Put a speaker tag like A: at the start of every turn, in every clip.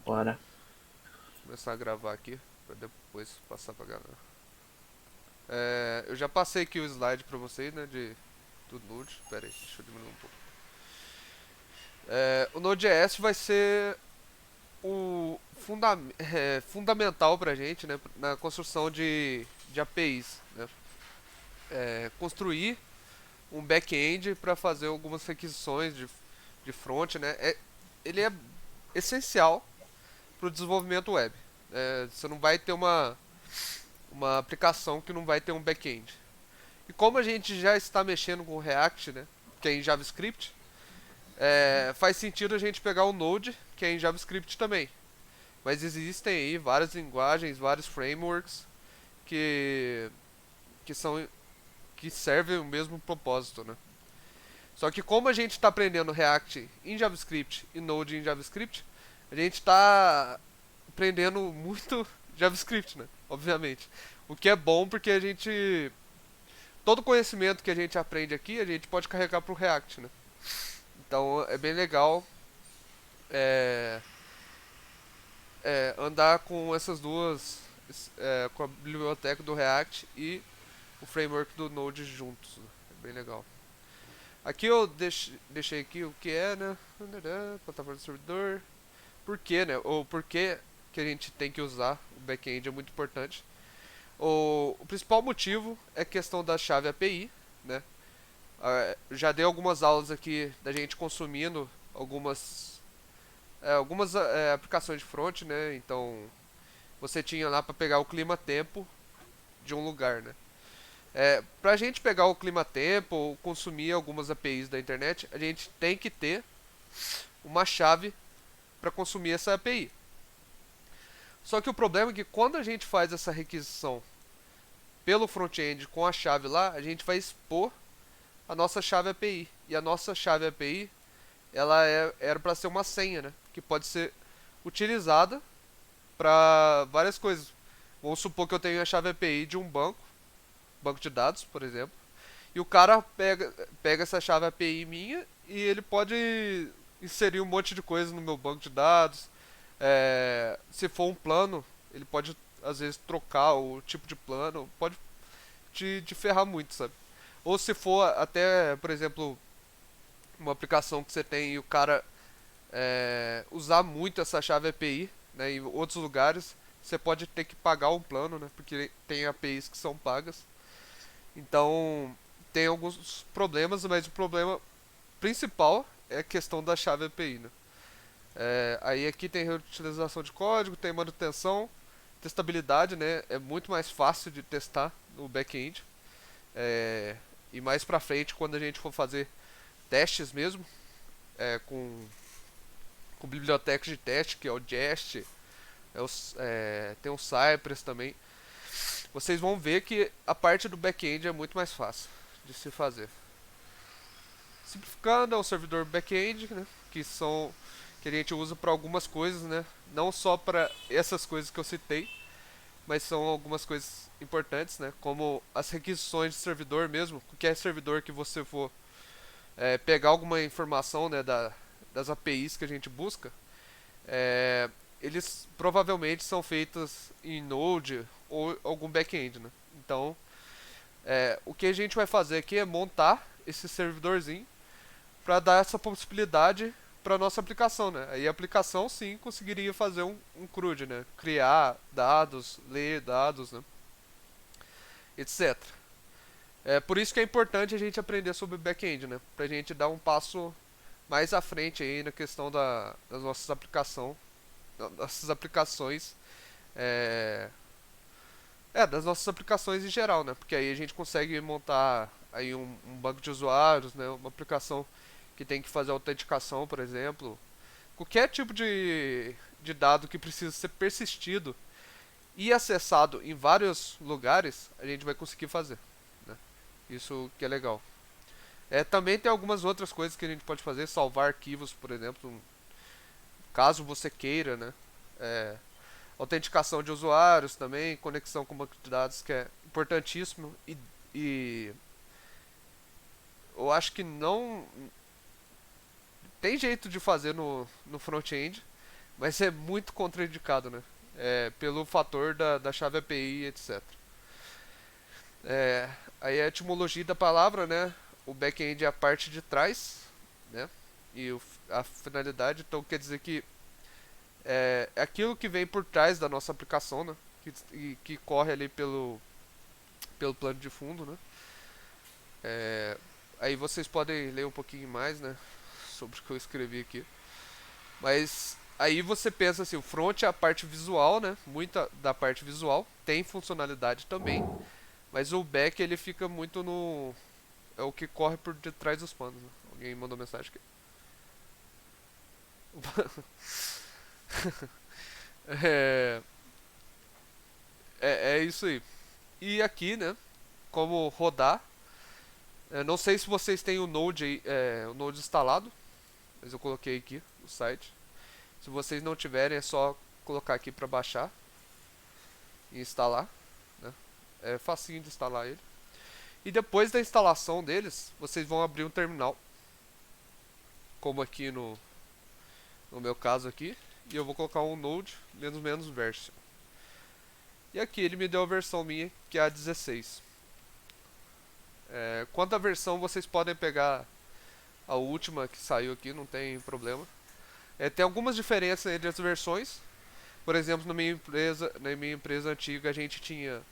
A: Bora.
B: Começar a gravar aqui pra depois passar pra galera. Eu já passei aqui o slide pra vocês, né, do Node. Pera aí, deixa eu diminuir um pouco. O Node.js vai ser o fundamental pra gente, né, na construção de APIs, né. Construir um back-end para fazer algumas requisições de front, né. Ele é essencial para o desenvolvimento web. Você não vai ter uma aplicação que não vai ter um back-end. E como a gente já está mexendo com o React, né, que é em JavaScript, faz sentido a gente pegar o Node, que é em JavaScript também. Mas existem aí várias linguagens, vários frameworks que, que são que servem o mesmo propósito, né? Só que como a gente está aprendendo React em JavaScript e Node em JavaScript, a gente está aprendendo muito JavaScript, né? Obviamente. O que é bom porque a gente todo conhecimento que a gente aprende aqui, a gente pode carregar para o React, né? Então é bem legal é, andar com essas duas, com a biblioteca do React e o framework do Node juntos. Né? É bem legal. Aqui eu deixei aqui o que é, né? Plataforma do servidor. Por que, né? Ou por que a gente tem que usar o back-end é muito importante. O principal motivo é a questão da chave API, né? Já dei algumas aulas aqui da gente consumindo algumas aplicações de front, né? Então você tinha lá para pegar o clima-tempo de um lugar, né? Para a gente pegar o clima-tempo ou consumir algumas APIs da internet, a gente tem que ter uma chave para consumir essa API. Só que o problema é que quando a gente faz essa requisição pelo front-end com a chave lá, a gente vai expor a nossa chave API. E a nossa chave API, era para ser uma senha, né? Que pode ser utilizada para várias coisas. Vamos supor que eu tenho a chave API de um banco de dados, por exemplo, e o cara pega essa chave API minha e ele pode inserir um monte de coisa no meu banco de dados. Se for um plano, ele pode às vezes trocar o tipo de plano, pode te ferrar muito, sabe? Ou se for até, por exemplo, uma aplicação que você tem e o cara usar muito essa chave API, né, em outros lugares, você pode ter que pagar um plano, né, porque tem APIs que são pagas. Então, tem alguns problemas, mas o problema principal é a questão da chave API, né? Aí aqui tem reutilização de código, tem manutenção, testabilidade, né? É muito mais fácil de testar no back-end. E mais pra frente, quando a gente for fazer testes mesmo, com bibliotecas de teste, que é o Jest, tem o Cypress também. Vocês vão ver que a parte do back-end é muito mais fácil de se fazer. Simplificando, é um servidor back-end, né, que a gente usa para algumas coisas, né, não só para essas coisas que eu citei, mas são algumas coisas importantes, né, como as requisições de servidor mesmo, qualquer servidor que você for pegar alguma informação, né, das APIs que a gente busca, é, eles provavelmente são feitos em Node ou algum back-end, né? Então, o que a gente vai fazer aqui é montar esse servidorzinho para dar essa possibilidade para nossa aplicação, né? Aí a aplicação sim conseguiria fazer um CRUD, né? Criar dados, ler dados, né? Etc. Por isso que é importante a gente aprender sobre back-end, né? Pra gente dar um passo mais à frente aí na questão das nossas aplicações, é, das nossas aplicações em geral, né? Porque aí a gente consegue montar aí um banco de usuários, né? Uma aplicação que tem que fazer autenticação, por exemplo. Qualquer tipo de dado que precisa ser persistido e acessado em vários lugares, a gente vai conseguir fazer, né? Isso que é legal. Também tem algumas outras coisas que a gente pode fazer, salvar arquivos, por exemplo, caso você queira, né? É, autenticação de usuários também, conexão com banco de dados, que é importantíssimo. E eu acho que não tem jeito de fazer no front-end, Mas é muito contraindicado, né? Pelo fator da chave API, etc. É, aí a etimologia da palavra, né? O back-end é a parte de trás, né? E a finalidade, então quer dizer que é aquilo que vem por trás da nossa aplicação, né? Que corre ali pelo plano de fundo, né? É, aí vocês podem ler um pouquinho mais, né? Sobre o que eu escrevi aqui. Mas aí você pensa assim, o front é a parte visual, né? Muita da parte visual tem funcionalidade também, mas o back ele fica muito no é o que corre por detrás dos panos. Né? Alguém mandou mensagem aqui. é, é isso aí. E aqui, né? Como rodar. Não sei se vocês têm o Node aí, o Node instalado, mas eu coloquei aqui o site. Se vocês não tiverem, é só colocar aqui para baixar e instalar. Né? É facinho de instalar ele. E depois da instalação deles, vocês vão abrir um terminal, como aqui no meu caso aqui, e eu vou colocar um node menos version. E aqui ele me deu a versão minha, que é a 16. Quanto à versão, vocês podem pegar a última que saiu aqui, não tem problema. Tem algumas diferenças entre as versões. Por exemplo, na minha empresa antiga, a gente tinha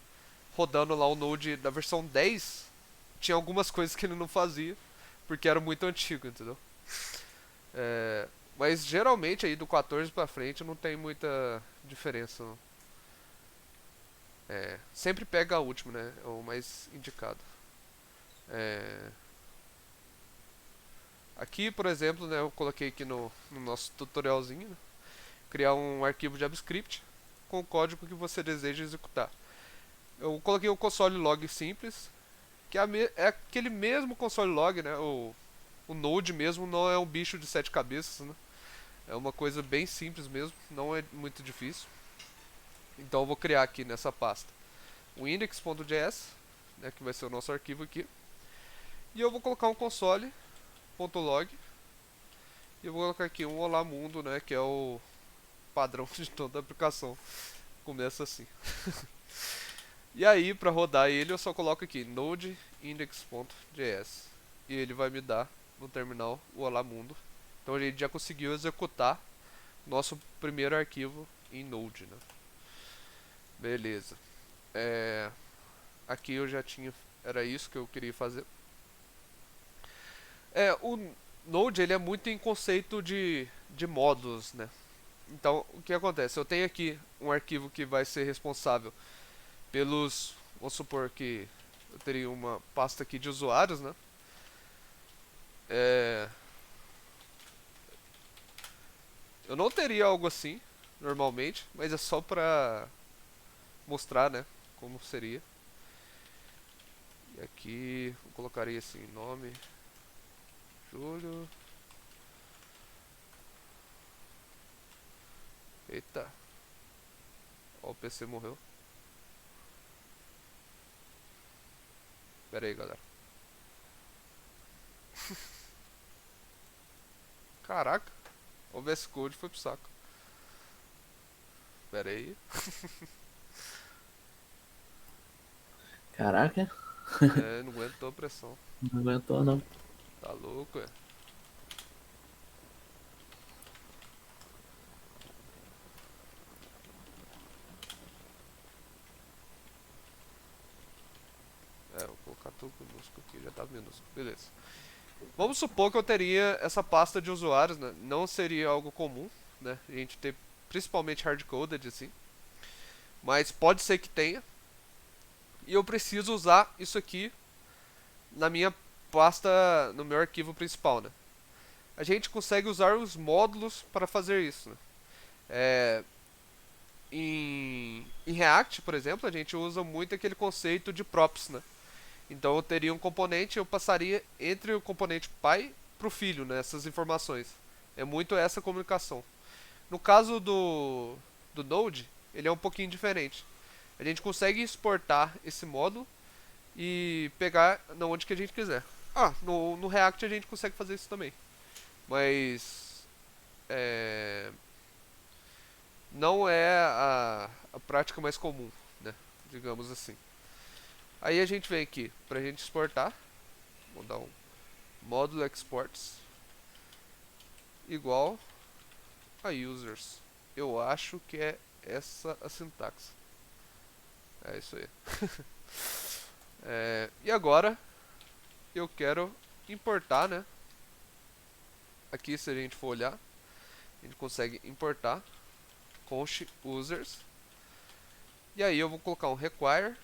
B: rodando lá o Node da versão 10, tinha algumas coisas que ele não fazia, porque era muito antigo, entendeu? É, mas geralmente aí do 14 pra frente não tem muita diferença. Não. Sempre pega a última, né? É o mais indicado. É, aqui, por exemplo, né, eu coloquei aqui no nosso tutorialzinho, né, criar um arquivo JavaScript com o código que você deseja executar. Eu coloquei o console log simples, que é aquele mesmo console log, né? O Node mesmo não é um bicho de 7 cabeças, né? É uma coisa bem simples mesmo, não é muito difícil. Então eu vou criar aqui nessa pasta o index.js, né, que vai ser o nosso arquivo aqui. E eu vou colocar um console.log e eu vou colocar aqui um olá mundo, né, que é o padrão de toda a aplicação. Começa assim. E aí, para rodar ele, eu só coloco aqui node index.js e ele vai me dar no terminal o olá mundo. Então a gente já conseguiu executar nosso primeiro arquivo em Node, né? Beleza. É, aqui eu já tinha, era isso que eu queria fazer. O Node ele é muito em conceito de módulos, né? Então o que acontece? Eu tenho aqui um arquivo que vai ser responsável pelos, vamos supor que eu teria uma pasta aqui de usuários, né? É, eu não teria algo assim normalmente, mas é só pra mostrar, né, como seria. E aqui eu colocaria assim, nome, Júlio. Eita, ó, o PC morreu. Pera aí, galera. Caraca, o VS Code foi pro saco. Pera aí.
A: Caraca,
B: Não aguentou a pressão.
A: não aguentou não.
B: Tá louco, é? Vou colocar tudo minúsculo aqui, já tá minúsculo. Beleza. Vamos supor que eu teria essa pasta de usuários, né? Não seria algo comum, né? A gente ter principalmente hardcoded assim. Mas pode ser que tenha. E eu preciso usar isso aqui na minha pasta, no meu arquivo principal, né? A gente consegue usar os módulos para fazer isso, né? É, em React, por exemplo, a gente usa muito aquele conceito de props, né? Então eu teria um componente, eu passaria entre o componente pai para o filho, né, essas informações. É muito essa comunicação. No caso do Node, ele é um pouquinho diferente. A gente consegue exportar esse módulo e pegar na onde que a gente quiser. No React a gente consegue fazer isso também. Mas não é a prática mais comum, né? Digamos assim. Aí a gente vem aqui pra gente exportar. Vou dar um módulo exports igual a users. Eu acho que é essa a sintaxe. É isso aí. E agora eu quero importar, né? Aqui, se a gente for olhar, a gente consegue importar const users. E aí eu vou colocar um require.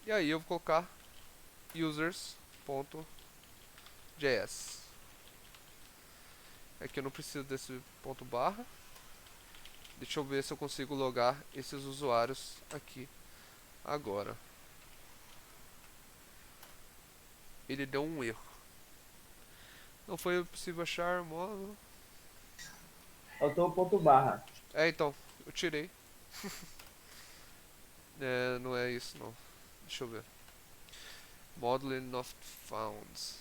B: E aí eu vou colocar users.js. Aqui eu não preciso desse ponto barra. Deixa eu ver se eu consigo logar esses usuários aqui agora. Ele deu um erro. Não foi possível achar módulo.
A: Faltou o ponto barra.
B: Então, eu tirei. Não é isso não. Deixa eu ver. Module not found.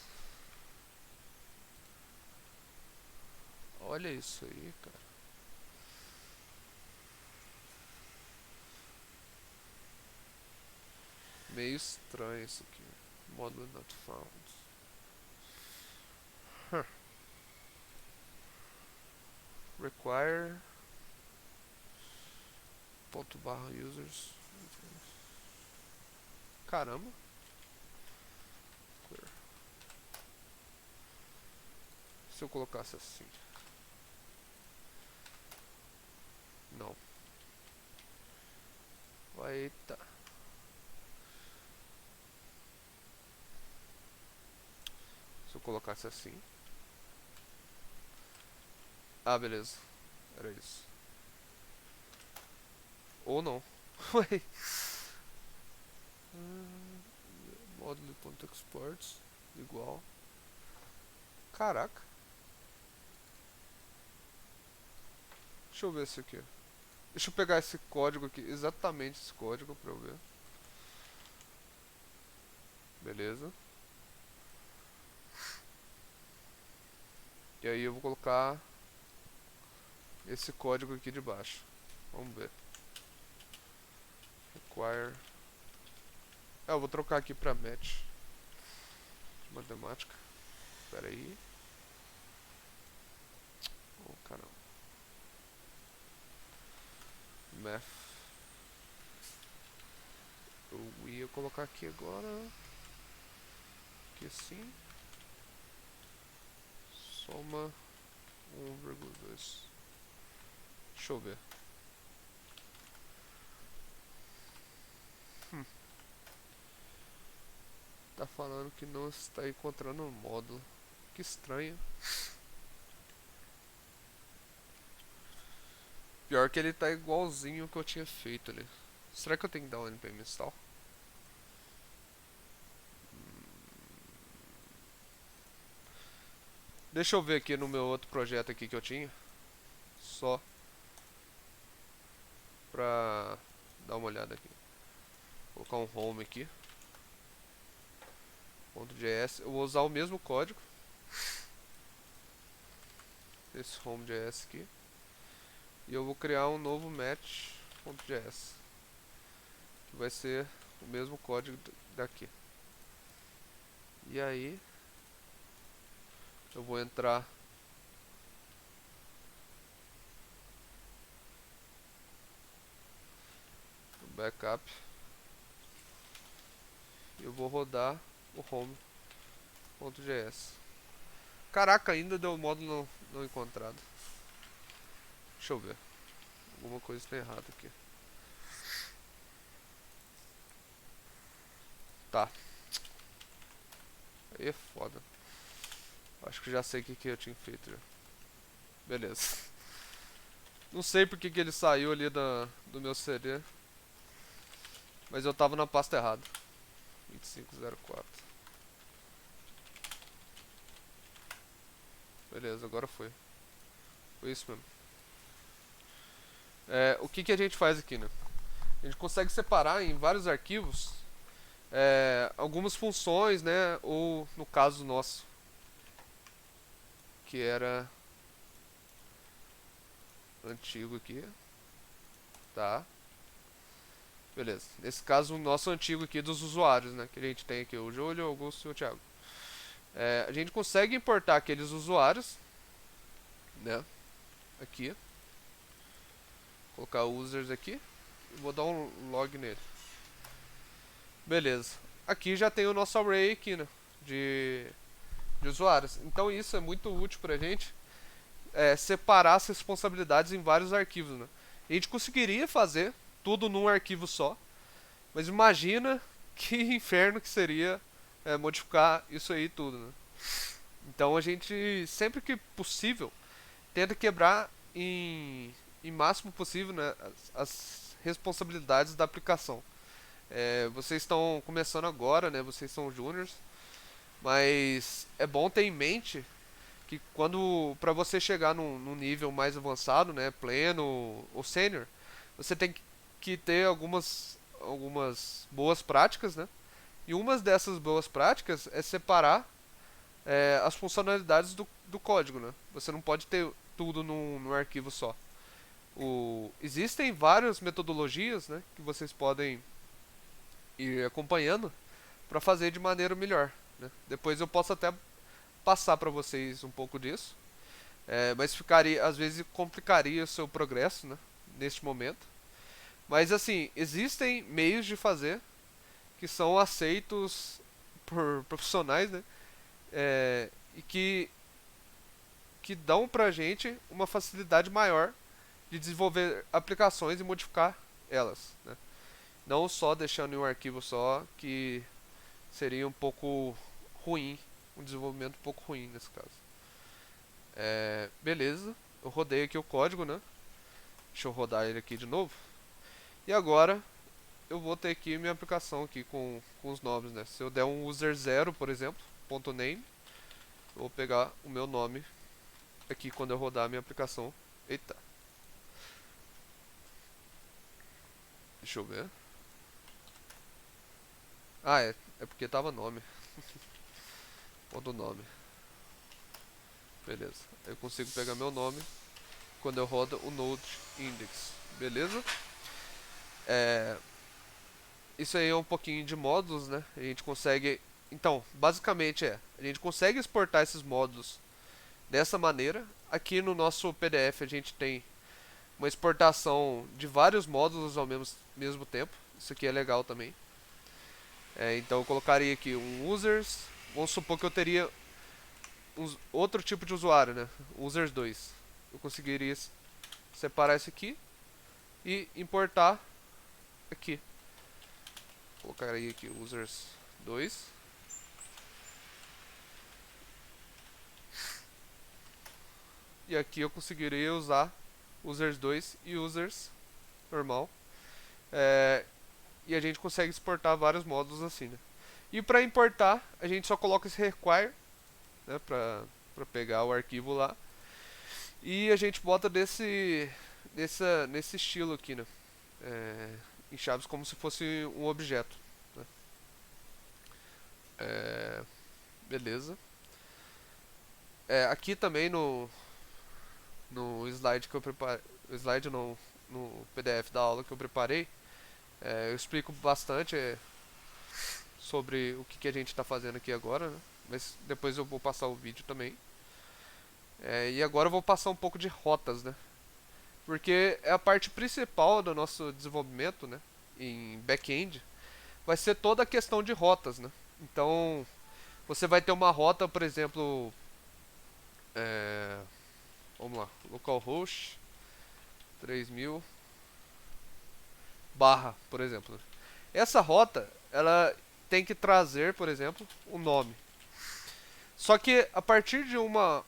B: Olha isso aí, cara. Meio estranho isso aqui. Module not found. Huh. Require ponto barra users. Caramba. Clear. Se eu colocasse assim. Não. Eita. Se eu colocasse assim. Ah, beleza. Era isso. Ou não. Ué. Module.exports igual. Caraca. Deixa eu ver isso aqui. Deixa eu pegar esse código aqui, exatamente esse código pra eu ver. Beleza. E aí eu vou colocar esse código aqui de baixo. Vamos ver. Require. Eu vou trocar aqui pra match. Matemática. Pera aí. Oh, caramba. Math. Eu ia colocar aqui agora. Aqui assim. Soma 1,2. Deixa eu ver. Tá falando que não está encontrando o módulo. Que estranho. Pior que ele tá igualzinho o que eu tinha feito ali. Será que eu tenho que dar um npm install? Deixa eu ver aqui no meu outro projeto aqui que eu tinha. Só pra dar uma olhada aqui. Vou colocar um home aqui. .js. Eu vou usar o mesmo código. Esse home.js aqui. E eu vou criar um novo match.js. Que vai ser o mesmo código daqui. E aí eu vou entrar no backup. E eu vou rodar o home.js. Caraca, ainda deu o módulo não encontrado. Deixa eu ver. Alguma coisa está errada aqui. Tá. Aí é foda. Acho que já sei o que eu tinha feito já. Beleza. Não sei porque que ele saiu ali do meu CD. Mas eu tava na pasta errada. 2504. Beleza, agora foi. Foi isso mesmo. O que a gente faz aqui, né? A gente consegue separar em vários arquivos algumas funções, né? Ou no caso nosso, que era antigo aqui, tá? Beleza. Nesse caso, o nosso antigo aqui dos usuários, né? Que a gente tem aqui, o Júlio, o Augusto e o Thiago. A gente consegue importar aqueles usuários, né? Aqui. Colocar users aqui. E vou dar um log nele. Beleza. Aqui já tem o nosso array aqui, né? De usuários. Então isso é muito útil pra gente separar as responsabilidades em vários arquivos, né? A gente conseguiria fazer tudo num arquivo só, mas imagina que inferno que seria modificar isso aí tudo, né? Então a gente, sempre que possível, tenta quebrar em máximo possível, né, as responsabilidades da aplicação. Vocês estão começando agora, né? Vocês são júniors, mas é bom ter em mente que quando para você chegar num nível mais avançado, né, pleno ou sênior, você tem que ter algumas boas práticas, né? E uma dessas boas práticas é separar as funcionalidades do código, né? Você não pode ter tudo num arquivo só. Existem várias metodologias, né, que vocês podem ir acompanhando para fazer de maneira melhor, né? Depois eu posso até passar para vocês um pouco disso, mas ficaria, às vezes complicaria o seu progresso, né, neste momento. Mas assim, existem meios de fazer que são aceitos por profissionais, né, e que dão pra gente uma facilidade maior de desenvolver aplicações e modificar elas, né? Não só deixando em um arquivo só, que seria um pouco ruim, um desenvolvimento um pouco ruim nesse caso. Beleza, eu rodei aqui o código, né? Deixa eu rodar ele aqui de novo. E agora eu vou ter aqui minha aplicação aqui com os nomes, né? Se eu der um user 0, por exemplo, .name, eu vou pegar o meu nome aqui quando eu rodar a minha aplicação. Eita. Deixa eu ver. Ah, é porque tava nome. Ponto nome. Beleza. Eu consigo pegar meu nome quando eu rodo o node index. Beleza? Isso aí é um pouquinho de módulos, né? A gente consegue. Então, basicamente a gente consegue exportar esses módulos dessa maneira. Aqui no nosso PDF a gente tem uma exportação de vários módulos ao mesmo tempo. Isso aqui é legal também. Então eu colocaria aqui um users. Vamos supor que eu teria outro tipo de usuário, né? Users 2. Eu conseguiria separar isso aqui e importar aqui. Colocaria aqui users 2. E aqui eu conseguiria usar users 2 e users normal. E a gente consegue exportar vários módulos assim, né? E para importar, a gente só coloca esse require, né, para pegar o arquivo lá. E a gente bota nesse estilo aqui, né? Em chaves como se fosse um objeto, né? Beleza. Aqui também no slide que eu preparei, slide no PDF da aula que eu preparei, eu explico bastante sobre o que a gente está fazendo aqui agora, né? Mas depois eu vou passar o vídeo também. E agora eu vou passar um pouco de rotas, né? Porque é a parte principal do nosso desenvolvimento, né? Em back-end, vai ser toda a questão de rotas, né? Então, você vai ter uma rota, por exemplo, vamos lá, localhost 3000 barra, por exemplo, né? Essa rota, ela tem que trazer, por exemplo, um nome. Só que a partir de uma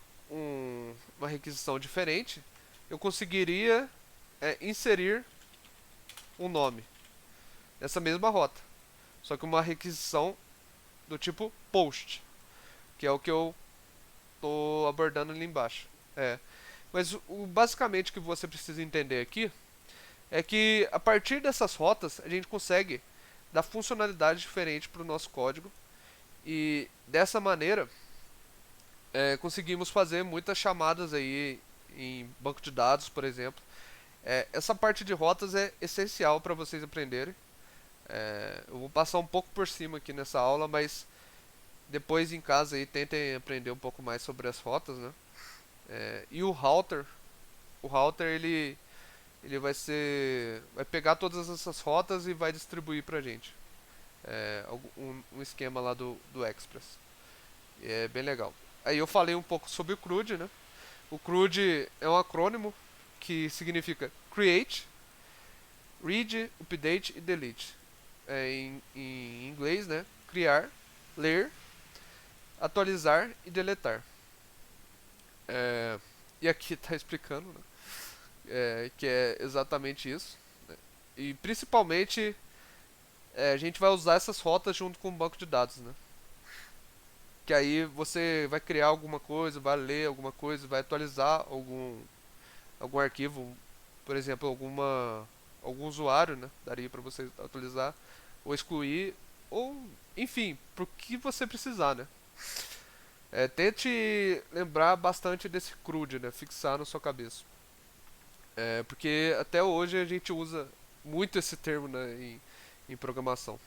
B: requisição diferente, eu conseguiria inserir um nome nessa mesma rota. Só que uma requisição do tipo post, que é o que eu estou abordando ali embaixo. Mas basicamente o que você precisa entender aqui é que a partir dessas rotas a gente consegue dar funcionalidade diferente para o nosso código e dessa maneira conseguimos fazer muitas chamadas aí em banco de dados, por exemplo, Essa parte de rotas é essencial para vocês aprenderem. Eu vou passar um pouco por cima aqui nessa aula, mas depois em casa aí tentem aprender um pouco mais sobre as rotas, né? E o router ele vai pegar todas essas rotas e vai distribuir pra gente. Um esquema lá do Express. E é bem legal. Aí eu falei um pouco sobre o CRUD, né? O CRUD é um acrônimo que significa Create, Read, Update e Delete. Em inglês, né? Criar, ler, atualizar e deletar. E aqui está explicando, né? Que é exatamente isso. Né? E principalmente a gente vai usar essas rotas junto com o banco de dados, né? Que aí você vai criar alguma coisa, vai ler alguma coisa, vai atualizar algum arquivo, por exemplo, algum usuário, né? Daria para você atualizar ou excluir ou enfim, pro que você precisar, né? Tente lembrar bastante desse CRUD, né? Fixar na sua cabeça. Porque até hoje a gente usa muito esse termo, né, em programação.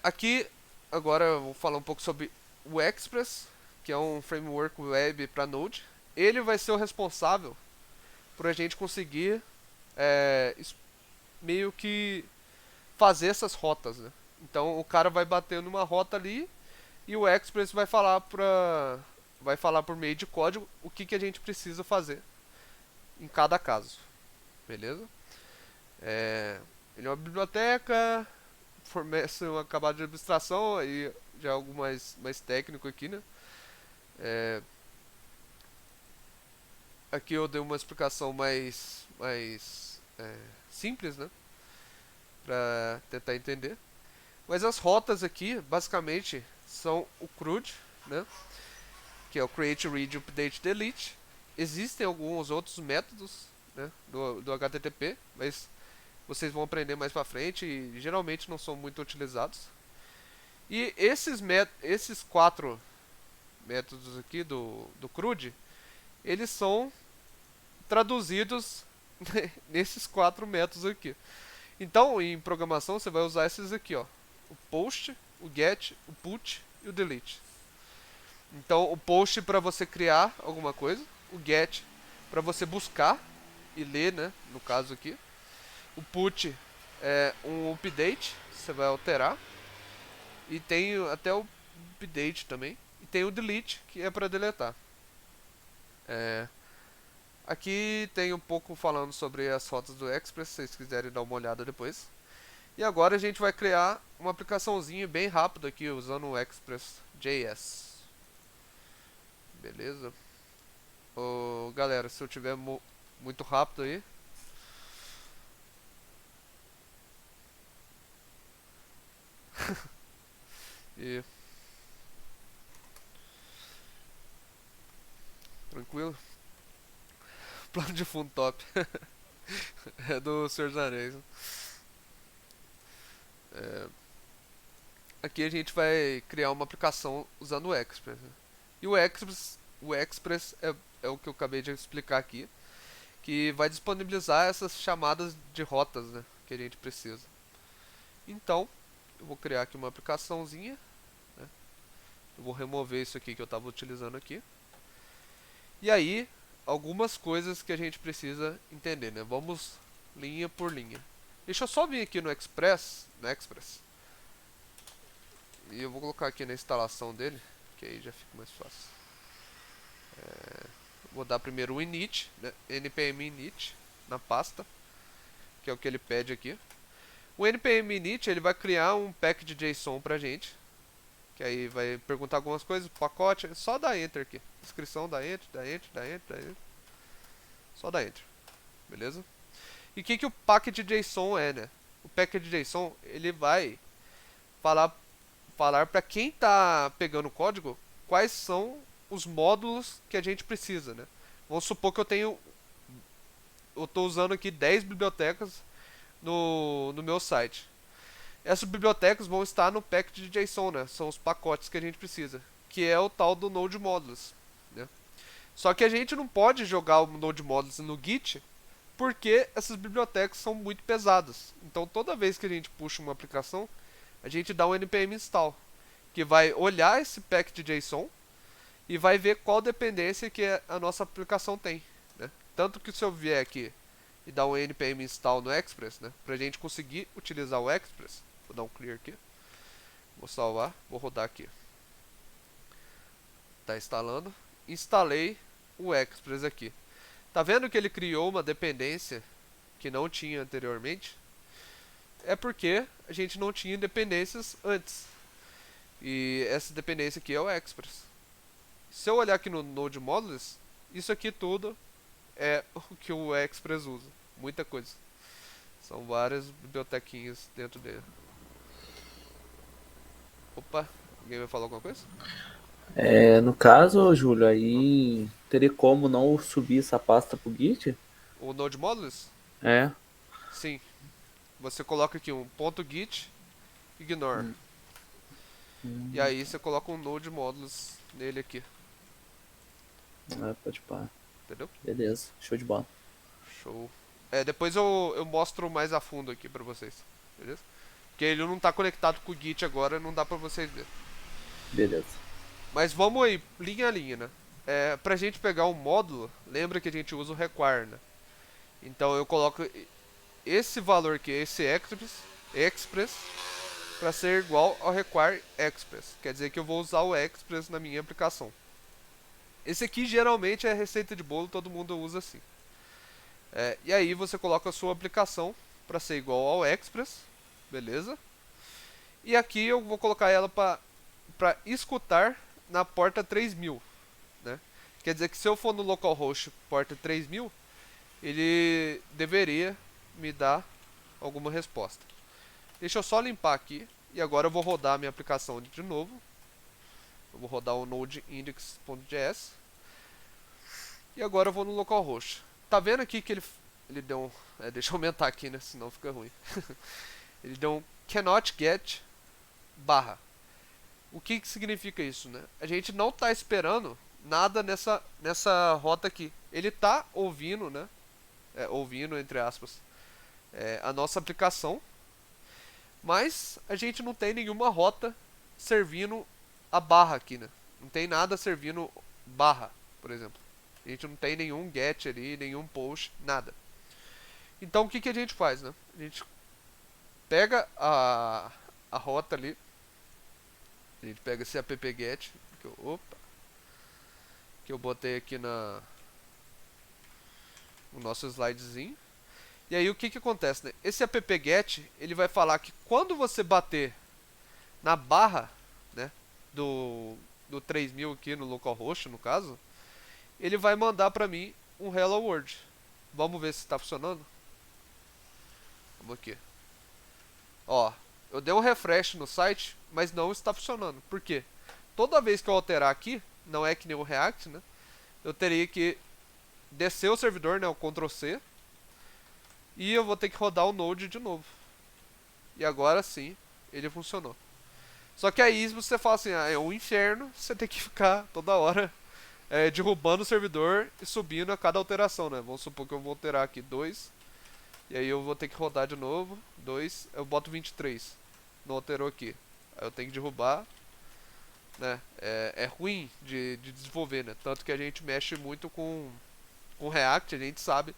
B: Aqui, agora eu vou falar um pouco sobre o Express, que é um framework web para Node. Ele vai ser o responsável por a gente conseguir meio que fazer essas rotas, né? Então o cara vai bater numa rota ali e o Express vai falar por meio de código o que a gente precisa fazer em cada caso, beleza? Ele é uma biblioteca, fornece uma camada de abstração e já algo mais técnico aqui, né? Aqui eu dei uma explicação mais simples, né? Pra tentar entender. Mas as rotas aqui, basicamente, são o CRUD, né? Que é o Create, Read, Update, Delete. Existem alguns outros métodos, né, do HTTP, mas vocês vão aprender mais pra frente e geralmente não são muito utilizados. E esses 4 métodos aqui do CRUD, eles são traduzidos nesses 4 métodos aqui. Então, em programação, você vai usar esses aqui, ó. O post, o get, o put e o delete. Então, o post para você criar alguma coisa, o get para você buscar e ler, né, no caso aqui. O put é um update, você vai alterar. E tem até o update também. E tem o delete, que é para deletar. Aqui tem um pouco falando sobre as rotas do Express, se vocês quiserem dar uma olhada depois. E agora a gente vai criar uma aplicaçãozinha bem rápida aqui usando o Express.js. Beleza? Galera, se eu tiver muito rápido aí. E tranquilo? Plano de fundo top. É do Senhor dos Anéis. Né? Aqui a gente vai criar uma aplicação usando o Express. Né? E o Express é o que eu acabei de explicar aqui, que vai disponibilizar essas chamadas de rotas, né, que a gente precisa. Então, eu vou criar aqui uma aplicaçãozinha. Né? Eu vou remover isso aqui que eu estava utilizando aqui. E aí, algumas coisas que a gente precisa entender, né? Vamos linha por linha. Deixa eu só vir aqui no Express, e eu vou colocar aqui na instalação dele, que aí já fica mais fácil. Vou dar primeiro o init, né? npm init na pasta, que é o que ele pede aqui. O npm init ele vai criar um package JSON pra gente, que aí vai perguntar algumas coisas, pacote, só dá enter aqui. Descrição, dá enter, dá enter, dá enter, dá enter. Só dá enter. Beleza? E o que o package JSON é, né? O package JSON, ele vai falar para quem tá pegando o código quais são os módulos que a gente precisa, né? Vamos supor que eu estou usando aqui 10 bibliotecas no meu site. Essas bibliotecas vão estar no package JSON, né? São os pacotes que a gente precisa, que é o tal do Node Modules, né? Só que a gente não pode jogar o Node Modules no Git porque essas bibliotecas são muito pesadas. Então toda vez que a gente puxa uma aplicação, a gente dá um npm install, que vai olhar esse pack de JSON e vai ver qual dependência que a nossa aplicação tem, né? Tanto que se eu vier aqui e dar um npm install no Express, né, pra gente conseguir utilizar o Express, vou dar um clear aqui, vou salvar, vou rodar aqui. Tá instalando. Instalei o Express aqui. Tá vendo que ele criou uma dependência que não tinha anteriormente? É porque a gente não tinha dependências antes. E essa dependência aqui é o Express. Se eu olhar aqui no Node Modules, isso aqui tudo é o que o Express usa. Muita coisa. São várias bibliotequinhas dentro dele. Opa, alguém vai falar alguma coisa?
C: No caso, Júlio, aí teria como não subir essa pasta pro Git?
B: O Node Modules?
C: É.
B: Sim. Você coloca aqui um .git ignore. E aí você coloca um Node Modules nele aqui.
C: Pode pá.
B: Entendeu?
C: Beleza, show de bola.
B: Show. Depois eu mostro mais a fundo aqui pra vocês. Beleza? Porque ele não tá conectado com o Git agora, não dá pra vocês verem.
C: Beleza.
B: Mas vamos aí, linha a linha, né? Pra gente pegar um módulo, lembra que a gente usa o require, né? Então eu coloco esse valor aqui, esse express para ser igual ao require express. Quer dizer que eu vou usar o express na minha aplicação. Esse aqui geralmente é receita de bolo, todo mundo usa assim. E aí você coloca a sua aplicação para ser igual ao express, beleza? E aqui eu vou colocar ela para escutar na porta 3000, né? Quer dizer que se eu for no localhost porta 3000, ele deveria me dar alguma resposta. Deixa eu só limpar aqui e agora eu vou rodar a minha aplicação de novo. Eu vou rodar o node index.js e agora eu vou no localhost. Tá vendo aqui que ele deu um... deixa eu aumentar aqui, né? Senão fica ruim. Ele deu um cannot get barra. O que significa isso, né? A gente não está esperando nada nessa rota aqui. Ele está ouvindo, né? Ouvindo, entre aspas, a nossa aplicação. Mas a gente não tem nenhuma rota servindo a barra aqui, né? Não tem nada servindo barra, por exemplo. A gente não tem nenhum get ali, nenhum push, nada. Então o que a gente faz, né? A gente pega a rota ali. A gente pega esse app-get que eu botei aqui no nosso slidezinho. E aí o que acontece, né? Esse app-get, ele vai falar que quando você bater na barra, né, do 3000 aqui no localhost, no caso, ele vai mandar pra mim um hello world. Vamos ver se está funcionando. Vamos aqui. Ó, eu dei um refresh no site, mas não está funcionando. Por quê? Toda vez que eu alterar aqui, não é que nem o React, né? Eu teria que descer o servidor, né, o Ctrl C, e eu vou ter que rodar o Node de novo. E agora sim, ele funcionou. Só que aí você fala assim, é um inferno, você tem que ficar toda hora derrubando o servidor e subindo a cada alteração, né? Vamos supor que eu vou alterar aqui 2, e aí eu vou ter que rodar de novo, 2, eu boto 23, não alterou aqui. Aí eu tenho que derrubar, né? É ruim de desenvolver, né? Tanto que a gente mexe muito com React, a gente sabe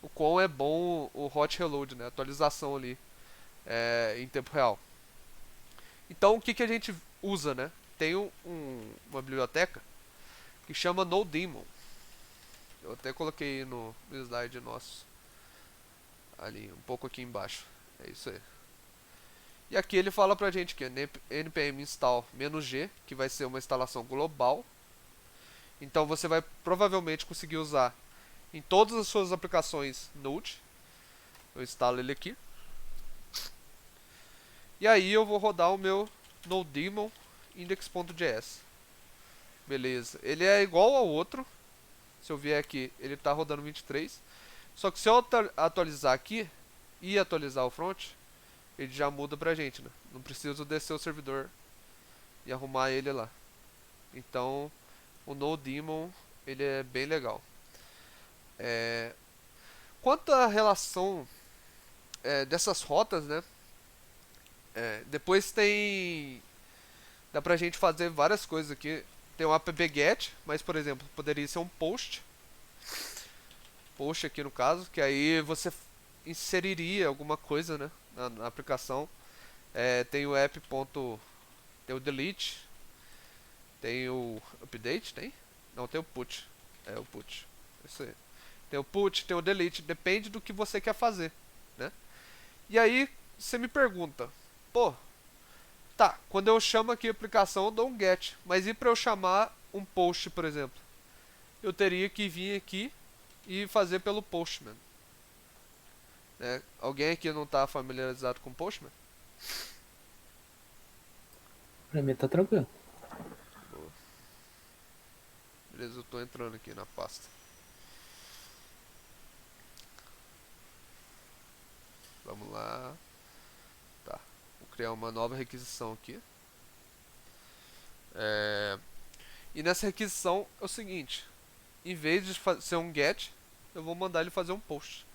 B: o quão é bom o hot reload, né? A atualização ali em tempo real. Então o que a gente usa, né? Tem uma biblioteca que chama NoDaemon. Eu até coloquei no slide nosso ali, um pouco aqui embaixo. É isso aí. E aqui ele fala pra gente que é npm install "-g", que vai ser uma instalação global. Então você vai provavelmente conseguir usar em todas as suas aplicações Node. Eu instalo ele aqui. E aí eu vou rodar o meu NoDaemon index.js. Beleza. Ele é igual ao outro. Se eu vier aqui, ele está rodando 23. Só que se eu atualizar aqui e atualizar o front, ele já muda pra gente, né? Não preciso descer o servidor e arrumar ele lá. Então, o NoDaemon, ele é bem legal. Quanto à relação dessas rotas, né? Depois tem. Dá pra gente fazer várias coisas aqui. Tem um app-get, mas por exemplo, poderia ser um post. Post aqui no caso, que aí você inseriria alguma coisa, né? Na aplicação. Tem o app. Tem o delete. Tem o update, tem? Não, tem o put. É o put. Isso aí. Tem o put, tem o delete, depende do que você quer fazer, né? E aí você me pergunta, pô, tá, quando eu chamo aqui a aplicação eu dou um get, mas e para eu chamar um post, por exemplo? Eu teria que vir aqui e fazer pelo Postman, né? Alguém aqui não está familiarizado com Postman?
C: Pra mim tá tranquilo.
B: Boa. Beleza, eu estou entrando aqui na pasta. Vamos lá. Tá, vou criar uma nova requisição aqui. E nessa requisição é o seguinte: em vez de ser um get, eu vou mandar ele fazer um post.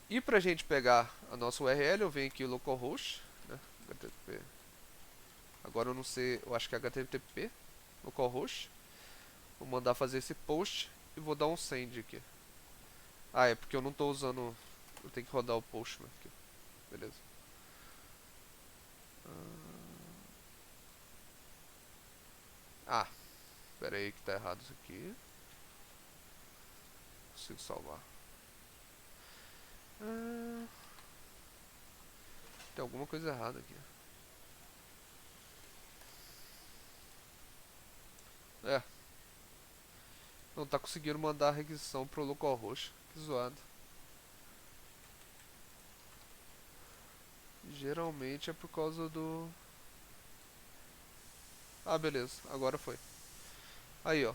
B: E pra gente pegar a nossa URL, eu venho aqui localhost, né? HTTP. Agora eu não sei, eu acho que é HTTP localhost. Vou mandar fazer esse post e vou dar um send aqui. É porque eu não tô usando, eu tenho que rodar o Postman aqui. Beleza. Pera aí que tá errado isso aqui. Consigo salvar. Tem alguma coisa errada aqui. Não tá conseguindo mandar a requisição pro localhost. Que zoado. Geralmente é por causa do... beleza. Agora foi. Aí, ó.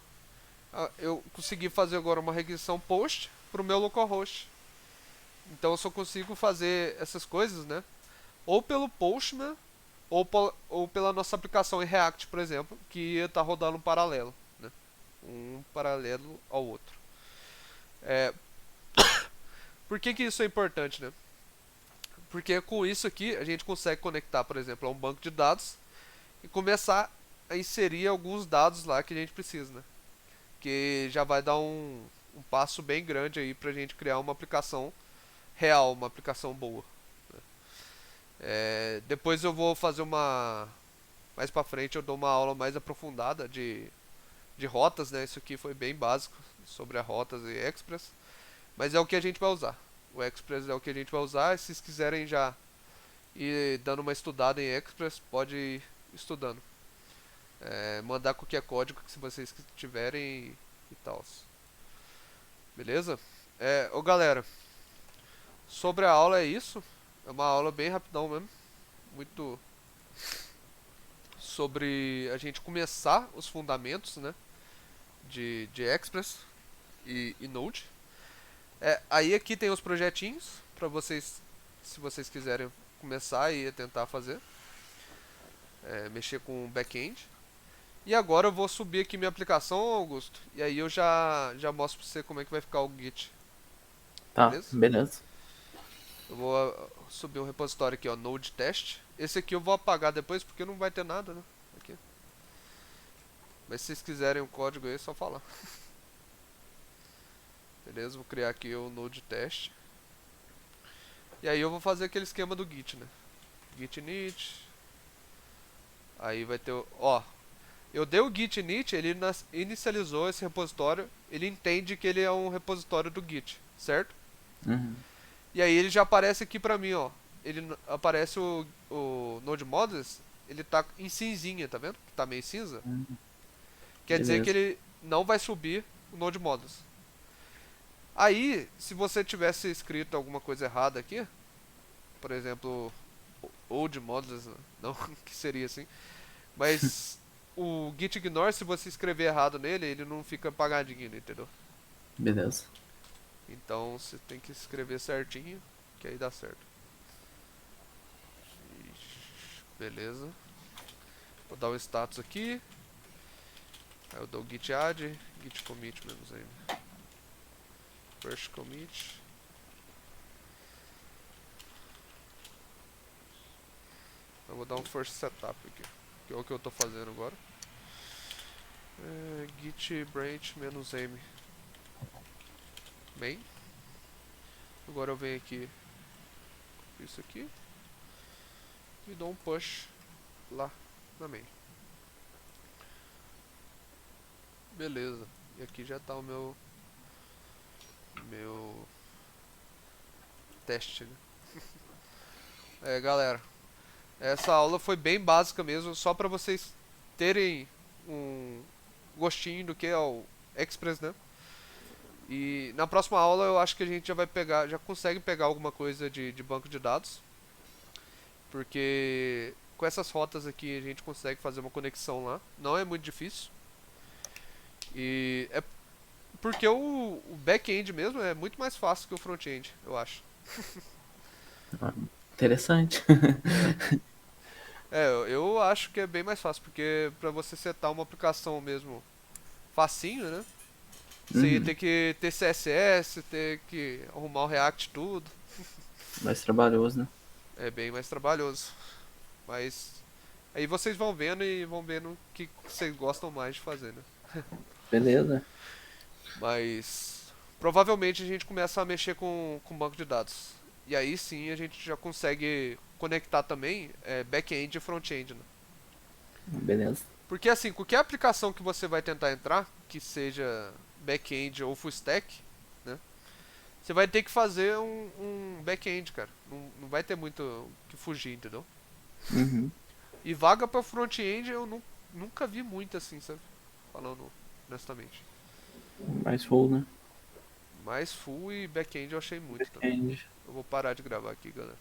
B: Eu consegui fazer agora uma requisição post pro meu localhost. Então eu só consigo fazer essas coisas, né? Ou pelo Postman, ou pela nossa aplicação em React, por exemplo, que ia estar rodando um paralelo, né? Um paralelo ao outro. Por que isso é importante, né? Porque com isso aqui a gente consegue conectar, por exemplo, a um banco de dados e começar a inserir alguns dados lá que a gente precisa, né? Que já vai dar um passo bem grande aí pra gente criar uma aplicação real, uma aplicação boa. Depois eu vou fazer uma... Mais pra frente eu dou uma aula mais aprofundada de rotas, né? Isso aqui foi bem básico sobre as rotas e Express. Mas é o que a gente vai usar. O Express é o que a gente vai usar. E se vocês quiserem já ir dando uma estudada em Express, pode ir estudando. Mandar qualquer código que se vocês tiverem e tal. Beleza? Galera, sobre a aula é isso. É uma aula bem rapidão mesmo. Muito sobre a gente começar os fundamentos, né? De Express e Node. Aí aqui tem os projetinhos para vocês, se vocês quiserem começar e tentar fazer. Mexer com o back-end. E agora eu vou subir aqui minha aplicação, Augusto. E aí eu já mostro pra você como é que vai ficar o Git.
C: Tá,
B: Beleza?
C: beleza.
B: Eu vou subir um repositório aqui, ó, Node Test. Esse aqui eu vou apagar depois porque não vai ter nada, né? Aqui. Mas se vocês quiserem o código aí, é só falar. Beleza? Vou criar aqui o Node Test. E aí eu vou fazer aquele esquema do Git, né? Git init. Aí vai ter, eu dei o git init, ele inicializou esse repositório, ele entende que ele é um repositório do Git, certo?
C: Uhum.
B: E aí ele já aparece aqui pra mim, ó. Ele aparece o Node Modules, ele tá em cinzinha, tá vendo? Tá meio cinza. Quer dizer que
C: Beleza.
B: ele não vai subir o Node Modules. Aí, se você tivesse escrito alguma coisa errada aqui, por exemplo, old modules, não que seria assim, mas o git ignore, se você escrever errado nele, ele não fica apagadinho, entendeu?
C: Beleza.
B: Então você tem que escrever certinho, que aí dá certo. Beleza. Vou dar o status aqui. Aí eu dou git add, git commit menos ainda. First commit. Eu vou dar um first setup aqui, que é o que eu tô fazendo agora. Git branch -m main. Agora eu venho aqui, isso aqui, e dou um push lá na main. Beleza, e aqui já tá o meu teste, né? Galera, essa aula foi bem básica mesmo, só pra vocês terem um gostinho do que é o Express, né? E na próxima aula eu acho que a gente já vai pegar, já consegue pegar alguma coisa de banco de dados, porque com essas rotas aqui a gente consegue fazer uma conexão lá, não é muito difícil. E é porque o back-end mesmo é muito mais fácil que o front-end, eu acho.
C: Interessante.
B: Eu acho que é bem mais fácil, porque pra você setar uma aplicação mesmo facinho, né? Você ia
C: Uhum.
B: ter que ter CSS, ter que arrumar o React tudo.
C: Mais trabalhoso, né?
B: É bem mais trabalhoso. Mas aí vocês vão vendo e vão vendo o que vocês gostam mais de fazer, né?
C: Beleza.
B: Mas provavelmente a gente começa a mexer com banco de dados. E aí sim a gente já consegue conectar também back-end e front-end, né?
C: Beleza.
B: Porque assim, qualquer aplicação que você vai tentar entrar, que seja back-end ou full stack, né? Você vai ter que fazer um back-end, cara. Não vai ter muito o que fugir, entendeu?
C: Uhum.
B: E vaga pra front-end eu nunca vi muito assim, sabe? Falando honestamente.
C: Mais full, né?
B: Mas full e back-end eu achei muito também.
C: Entende.
B: Eu vou parar de gravar aqui, galera.